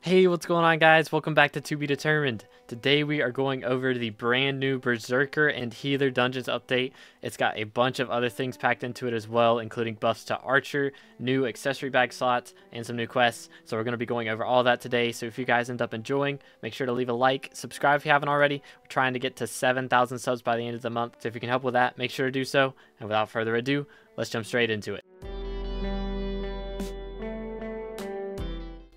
Hey, what's going on, guys? Welcome back to Be Determined. Today we are going over the brand new Berserker and Healer Dungeons update. It's got a bunch of other things packed into it as well, including buffs to Archer, new accessory bag slots, and some new quests. So we're going to be going over all that today. So if you guys end up enjoying, make sure to leave a like, subscribe if you haven't already. We're trying to get to 7,000 subs by the end of the month. So if you can help with that, make sure to do so. And without further ado, let's jump straight into it.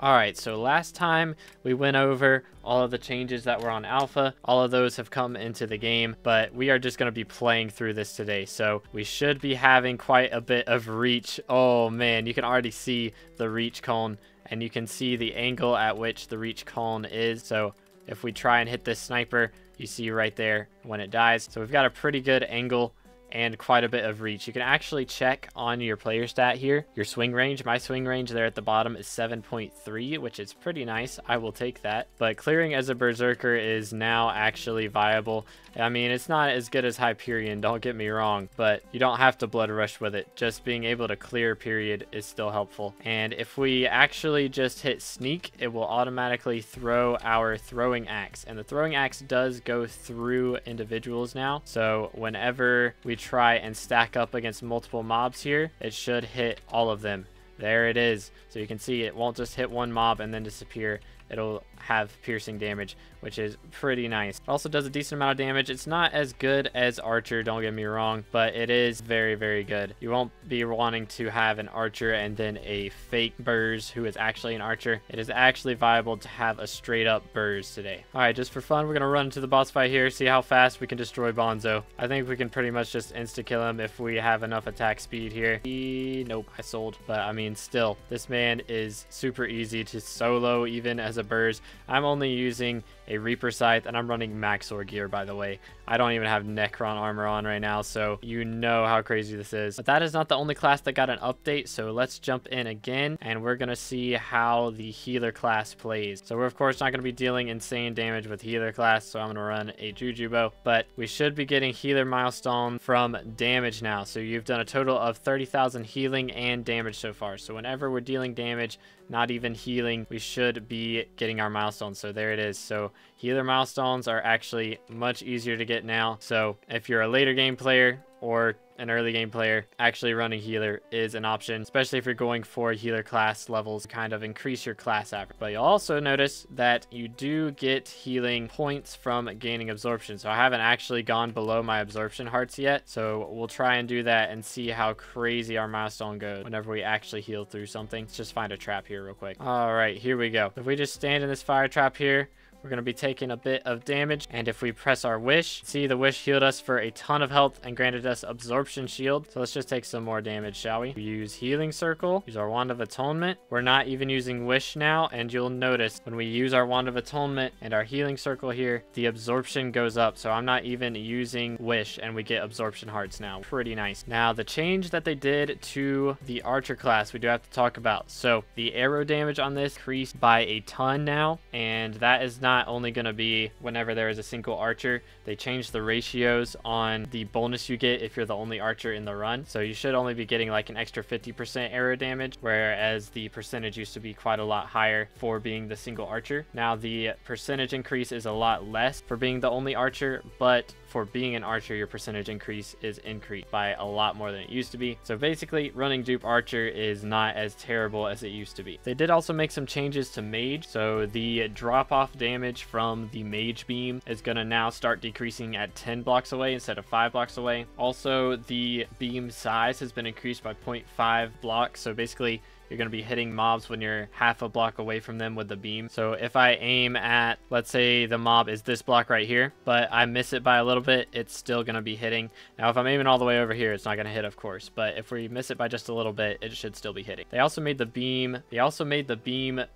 Alright, so last time we went over all of the changes that were on alpha. All of those have come into the game, but we are just going to be playing through this today. So we should be having quite a bit of reach. Oh man, you can already see the reach cone, and you can see the angle at which the reach cone is. So if we try and hit this sniper, you see right there when it dies. So we've got a pretty good angle and quite a bit of reach. You can actually check on your player stat here, your swing range. My swing range there at the bottom is 7.3, which is pretty nice. I will take that. But clearing as a Berserker is now actually viable. I mean, it's not as good as Hyperion, don't get me wrong, but you don't have to blood rush with it. Just being able to clear period is still helpful. And if we actually just hit sneak, it will automatically throw our throwing axe. And the throwing axe does go through individuals now. So whenever we try and stack up against multiple mobs here, it should hit all of them. There it is. So you can see it won't just hit one mob and then disappear. It'll have piercing damage, which is pretty nice. It also does a decent amount of damage. It's not as good as Archer, don't get me wrong, but it is very, very good. You won't be wanting to have an Archer and then a fake Burz who is actually an Archer. It is actually viable to have a straight up Burz today. All right, just for fun, we're gonna run into the boss fight here, see how fast we can destroy Bonzo. I think we can pretty much just insta kill him if we have enough attack speed here. Nope, I sold, but I mean, still, this man is super easy to solo even as a Burz. I'm only using a Reaper Scythe, and I'm running Maxor gear, by the way. I don't even have Necron armor on right now, so you know how crazy this is. But that is not the only class that got an update, so let's jump in again, and we're going to see how the healer class plays. So we're, of course, not going to be dealing insane damage with healer class, so I'm going to run a Juju Bow, but we should be getting healer milestone from damage now. So you've done a total of 30,000 healing and damage so far. So whenever we're dealing damage, not even healing, we should be getting our milestones. So there it is. So healer milestones are actually much easier to get now. So if you're a later game player or an early game player, actually running healer is an option, especially if you're going for healer class levels to kind of increase your class average. But you'll also notice that you do get healing points from gaining absorption. So I haven't actually gone below my absorption hearts yet, so we'll try and do that and see how crazy our milestone goes whenever we actually heal through something. Let's just find a trap here real quick. All right, here we go. If we just stand in this fire trap here, we're going to be taking a bit of damage, and if we press our wish, see the wish healed us for a ton of health and granted us absorption shield. So let's just take some more damage, shall we? We use healing circle, use our wand of atonement. We're not even using wish now, and you'll notice when we use our wand of atonement and our healing circle here, the absorption goes up. So I'm not even using wish, and we get absorption hearts now. Pretty nice. Now the change that they did to the Archer class, we do have to talk about. So the arrow damage on this increased by a ton now, and that is not only going to be whenever there is a single Archer. They changed the ratios on the bonus you get if you're the only Archer in the run. So you should only be getting like an extra 50% arrow damage, whereas the percentage used to be quite a lot higher for being the single Archer. Now the percentage increase is a lot less for being the only Archer, but for being an Archer, your percentage increase is increased by a lot more than it used to be. So basically, running dupe Archer is not as terrible as it used to be. They did also make some changes to Mage. So the drop-off damage from the Mage beam is going to now start decreasing at 10 blocks away instead of 5 blocks away. Also, the beam size has been increased by 0.5 blocks. So basically, you're going to be hitting mobs when you're half a block away from them with the beam. So if I aim at, let's say the mob is this block right here, but I miss it by a little bit, it's still going to be hitting. Now, if I'm aiming all the way over here, it's not going to hit, of course. But if we miss it by just a little bit, it should still be hitting. They also made the beam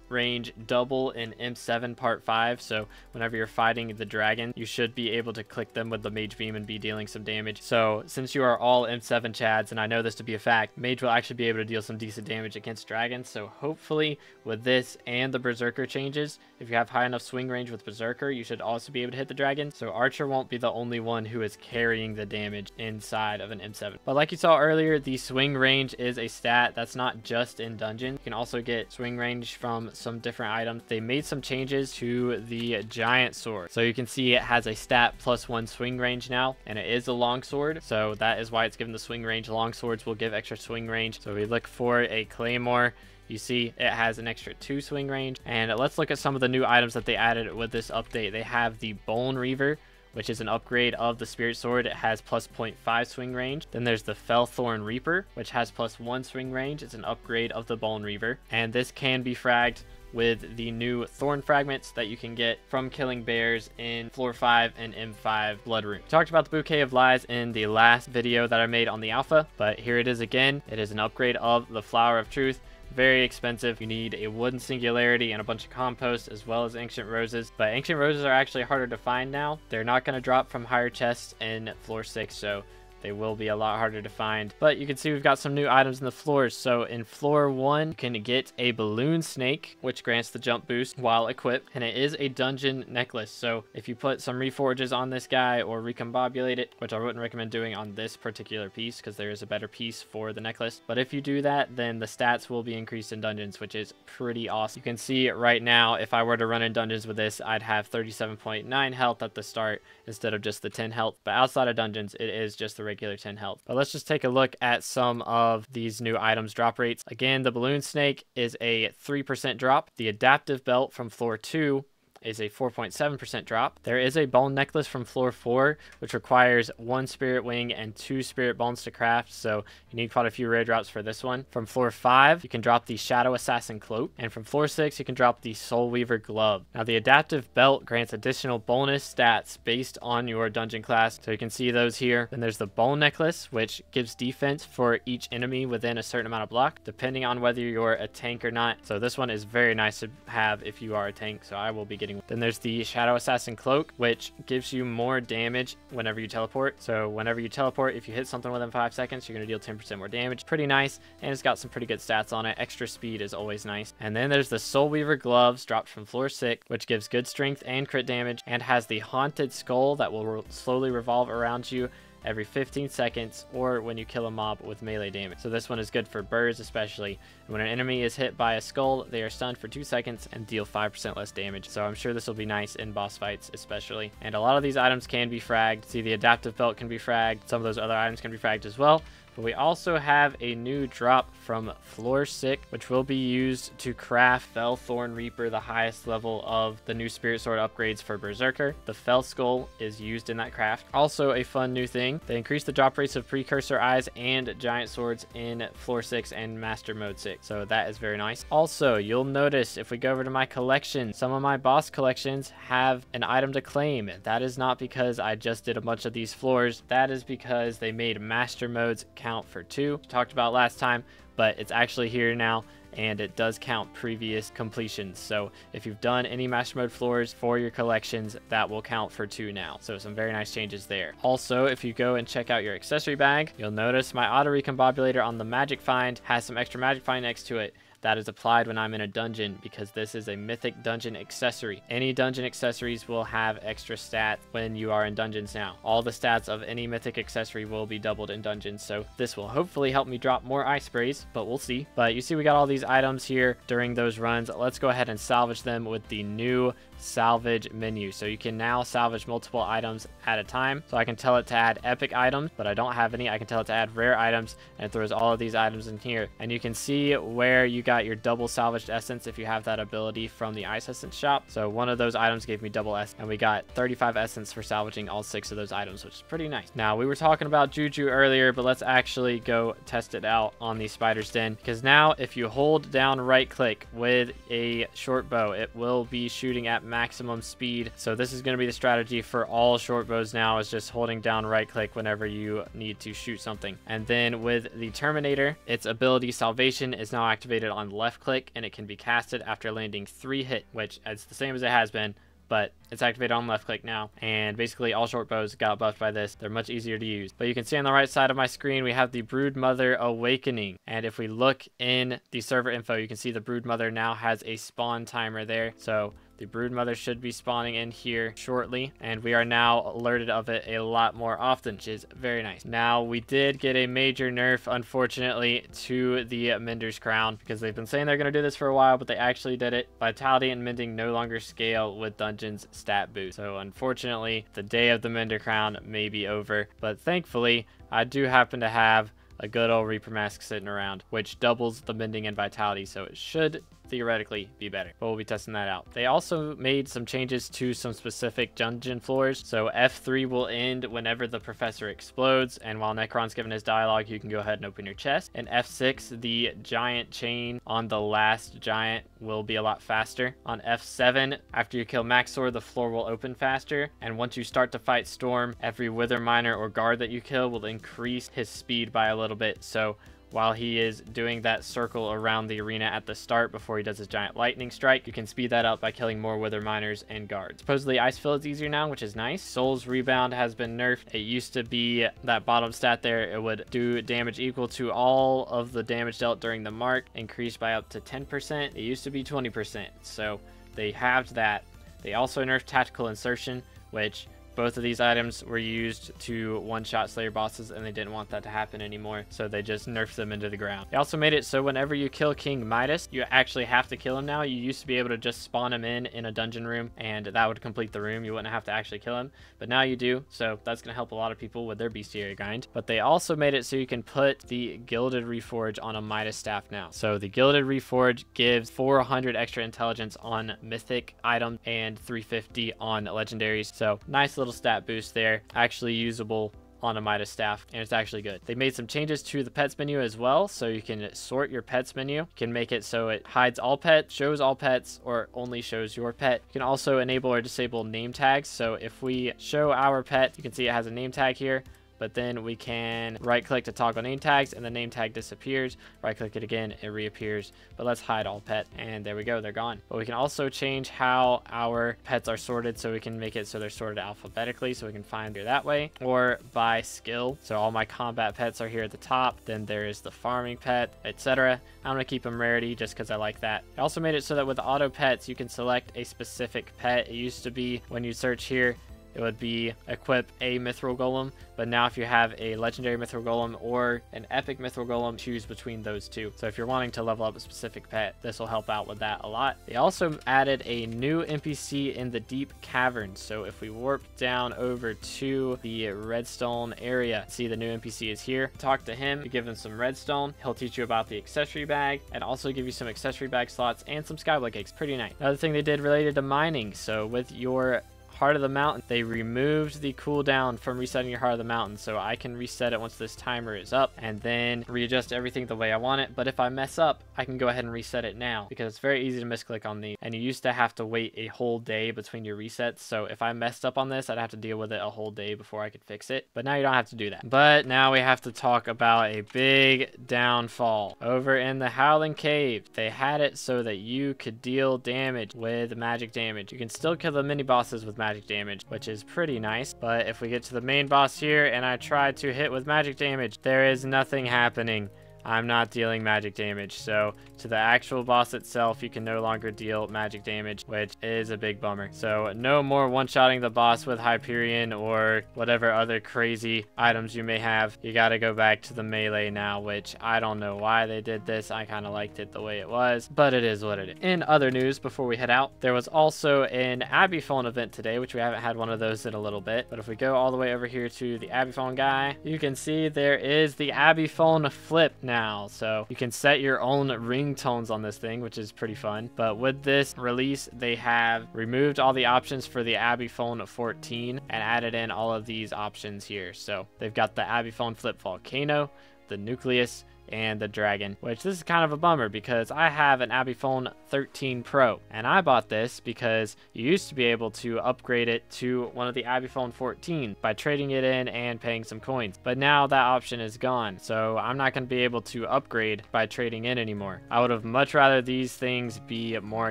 range double in M7 Part 5. So whenever you're fighting the dragon, you should be able to click them with the Mage beam and be dealing some damage. So since you are all M7 chads, and I know this to be a fact, Mage will actually be able to deal some decent damage against dragon. So hopefully with this and the berserker changes, if you have high enough swing range with berserker, you should also be able to hit the dragon. So archer won't be the only one who is carrying the damage inside of an M7. But like you saw earlier, the swing range is a stat that's not just in dungeon. You can also get swing range from some different items. They made some changes to the giant sword, so you can see it has a stat +1 swing range now, and it is a long sword, so that is why it's given the swing range. Long swords will give extra swing range. So we look for a claymore, you see it has an extra 2 swing range. And let's look at some of the new items that they added with this update. They have the Bone Reaver, which is an upgrade of the Spirit Sword. It has +0.5 swing range. Then there's the Fellthorn Reaper, which has +1 swing range. It's an upgrade of the Bone Reaver, and this can be fragged with the new thorn fragments that you can get from killing bears in floor 5 and M5 blood room. We talked about the Bouquet of Lies in the last video that I made on the alpha, but here it is again. It is an upgrade of the Flower of Truth. Very expensive. You need a wooden singularity and a bunch of compost, as well as ancient roses. But ancient roses are actually harder to find now. They're not going to drop from higher chests in floor 6, so they will be a lot harder to find. But you can see we've got some new items in the floors. So in floor 1, you can get a balloon snake, which grants the jump boost while equipped, and it is a dungeon necklace. So if you put some reforges on this guy or recombobulate it, which I wouldn't recommend doing on this particular piece because there is a better piece for the necklace, but if you do that, then the stats will be increased in dungeons, which is pretty awesome. You can see right now, if I were to run in dungeons with this, I'd have 37.9 health at the start instead of just the 10 health. But outside of dungeons, it is just the regular 10 health. But let's just take a look at some of these new items drop rates. Again, the balloon snake is a 3% drop. The adaptive belt from floor 2 is a 4.7% drop. There is a bone necklace from floor 4, which requires 1 spirit wing and 2 spirit bones to craft, so you need quite a few rare drops for this one. From floor 5, you can drop the Shadow Assassin cloak, and from floor 6, you can drop the Soul Weaver glove. Now the adaptive belt grants additional bonus stats based on your dungeon class, so you can see those here. Then there's the bone necklace, which gives defense for each enemy within a certain amount of block, depending on whether you're a tank or not. So this one is very nice to have if you are a tank, so I will be getting. Then there's the Shadow Assassin cloak, which gives you more damage whenever you teleport. So whenever you teleport, if you hit something within 5 seconds, you're going to deal 10% more damage. Pretty nice, and it's got some pretty good stats on it. Extra speed is always nice. And then there's the Soul Weaver gloves dropped from floor 6, which gives good strength and crit damage, and has the haunted skull that will slowly revolve around you every 15 seconds or when you kill a mob with melee damage. So this one is good for birds especially. When an enemy is hit by a skull, they are stunned for 2 seconds and deal 5% less damage. So I'm sure this will be nice in boss fights especially. And a lot of these items can be fragged. See, the adaptive belt can be fragged. Some of those other items can be fragged as well. But we also have a new drop from floor 6, which will be used to craft Fellthorn Reaper, the highest level of the new Spirit Sword upgrades for Berserker. The Fell Skull is used in that craft. Also a fun new thing, they increased the drop rates of Precursor Eyes and Giant Swords in floor 6 and Master Mode 6. So that is very nice. Also, you'll notice if we go over to my collection, some of my boss collections have an item to claim. That is not because I just did a bunch of these floors. That is because they made Master Modes count for 2. Talked about last time, but it's actually here now, and it does count previous completions. So if you've done any Master Mode floors for your collections, that will count for 2 now. So some very nice changes there. Also, if you go and check out your accessory bag, you'll notice my auto recombobulator on the magic find has some extra magic find next to it. That is applied when I'm in a dungeon because this is a mythic dungeon accessory. Any dungeon accessories will have extra stats when you are in dungeons now. All the stats of any mythic accessory will be doubled in dungeons, so this will hopefully help me drop more ice sprays, but we'll see. But you see we got all these items here during those runs. Let's go ahead and salvage them with the new salvage menu. So you can now salvage multiple items at a time. So I can tell it to add epic items, but I don't have any. I can tell it to add rare items, and it throws all of these items in here. And you can see where you got your double salvaged essence if you have that ability from the ice essence shop. So one of those items gave me double essence, and we got 35 essence for salvaging all 6 of those items, which is pretty nice. Now, we were talking about Juju earlier, but let's actually go test it out on the spider's den, because now if you hold down right click with a short bow, it will be shooting at maximum speed. So this is going to be the strategy for all short bows now, is just holding down right click whenever you need to shoot something. And then with the Terminator, its ability Salvation is now activated on left click, and it can be casted after landing 3 hits, which is the same as it has been, but it's activated on left click now, and basically all short bows got buffed by this. They're much easier to use. But you can see on the right side of my screen we have the Broodmother Awakening, and if we look in the server info, you can see the Broodmother now has a spawn timer there. So the Broodmother should be spawning in here shortly, and we are now alerted of it a lot more often, which is very nice. Now, we did get a major nerf, unfortunately, to the Mender's Crown, because they've been saying they're going to do this for a while, but they actually did it. Vitality and Mending no longer scale with Dungeons stat boost. So, unfortunately, the day of the Mender Crown may be over, but thankfully, I do happen to have a good old Reaper Mask sitting around, which doubles the Mending and Vitality, so it should theoretically be better, but we'll be testing that out. They also made some changes to some specific dungeon floors. So F3 will end whenever the professor explodes, and while Necron's giving his dialogue, you can go ahead and open your chest. And F6, the giant chain on the last giant will be a lot faster. On F7, after you kill Maxor, the floor will open faster, and once you start to fight Storm, every Wither Miner or guard that you kill will increase his speed by a little bit. So while he is doing that circle around the arena at the start before he does his giant lightning strike, you can speed that up by killing more Wither Miners and guards. Supposedly Ice Fill is easier now, which is nice. Soul's Rebound has been nerfed. It used to be that bottom stat there. It would do damage equal to all of the damage dealt during the mark, increased by up to 10%. It used to be 20%, so they halved that. They also nerfed Tactical Insertion, which both of these items were used to one-shot Slayer bosses, and they didn't want that to happen anymore, so they just nerfed them into the ground. They also made it so whenever you kill King Midas, you actually have to kill him now. You used to be able to just spawn him in a dungeon room, and that would complete the room. You wouldn't have to actually kill him, but now you do, so that's going to help a lot of people with their bestiary grind. But they also made it so you can put the Gilded Reforge on a Midas staff now. So the Gilded Reforge gives 400 extra intelligence on mythic items and 350 on legendaries, so nice little stat boost there, actually usable on a Midas staff, and it's actually good. They made some changes to the pets menu as well, so you can sort your pets menu. You can make it so it hides all pets, shows all pets, or only shows your pet. You can also enable or disable name tags, so if we show our pet, you can see it has a name tag here, but then we can right click to toggle name tags, and the name tag disappears. Right click it again, it reappears. But let's hide all pet, and there we go, they're gone. But we can also change how our pets are sorted, so we can make it so they're sorted alphabetically, so we can find here that way, or by skill. So all my combat pets are here at the top, then there is the farming pet, etc. I'm gonna keep them rarity just because I like that. I also made it so that with auto pets you can select a specific pet. It used to be when you search here, it would be equip a Mithril Golem, but now if you have a legendary Mithril Golem or an epic Mithril Golem, choose between those two. So if you're wanting to level up a specific pet, this will help out with that a lot. They also added a new NPC in the Deep Caverns. So if we warp down over to the redstone area, see the new NPC is here. Talk to him, you give him some redstone. He'll teach you about the accessory bag and also give you some accessory bag slots and some skyblock eggs. Pretty nice. Another thing they did related to mining. So with your Heart of the Mountain, they removed the cooldown from resetting your Heart of the Mountain, so I can reset it once this timer is up and then readjust everything the way I want it. But if I mess up, I can go ahead and reset it now, because it's very easy to misclick on these, and you used to have to wait a whole day between your resets. So if I messed up on this, I'd have to deal with it a whole day before I could fix it, but now you don't have to do that. But now we have to talk about a big downfall. Over in the Howling Cave, they had it so that you could deal damage with magic damage. You can still kill the mini bosses with magic damage, which is pretty nice, but if we get to the main boss here and I try to hit with magic damage, there is nothing happening. I'm not dealing magic damage. So to the actual boss itself, you can no longer deal magic damage, which is a big bummer. So no more one-shotting the boss with Hyperion or whatever other crazy items you may have. You got to go back to the melee now, which I don't know why they did this. I kind of liked it the way it was, but it is what it is. In other news, before we head out, there was also an Abbey Phone event today, which we haven't had one of those in a little bit. But if we go all the way over here to the Abbey Phone guy, you can see there is the Abbey Phone flip now. So you can set your own ringtones on this thing, which is pretty fun. But with this release, they have removed all the options for the Abbey Phone 14 and added in all of these options here. So they've got the Abbey Phone Flip Volcano, the Nucleus, and the dragon, which this is kind of a bummer because I have an iPhone 13 Pro, and I bought this because you used to be able to upgrade it to one of the iPhone 14 by trading it in and paying some coins, but now that option is gone, so I'm not going to be able to upgrade by trading in anymore. I would have much rather these things be more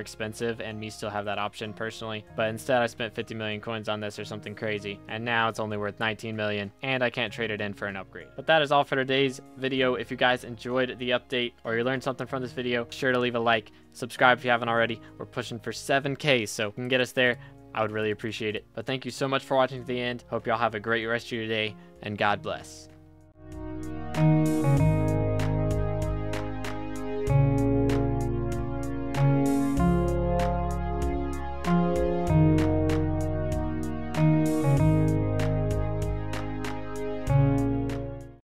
expensive and me still have that option personally, but instead I spent 50 million coins on this or something crazy, and now it's only worth 19 million, and I can't trade it in for an upgrade. But that is all for today's video. If you guys enjoyed the update or you learned something from this video, be sure to leave a like, subscribe if you haven't already. We're pushing for 7K, so if you can get us there, I would really appreciate it. But thank you so much for watching to the end. Hope y'all have a great rest of your day, and God bless.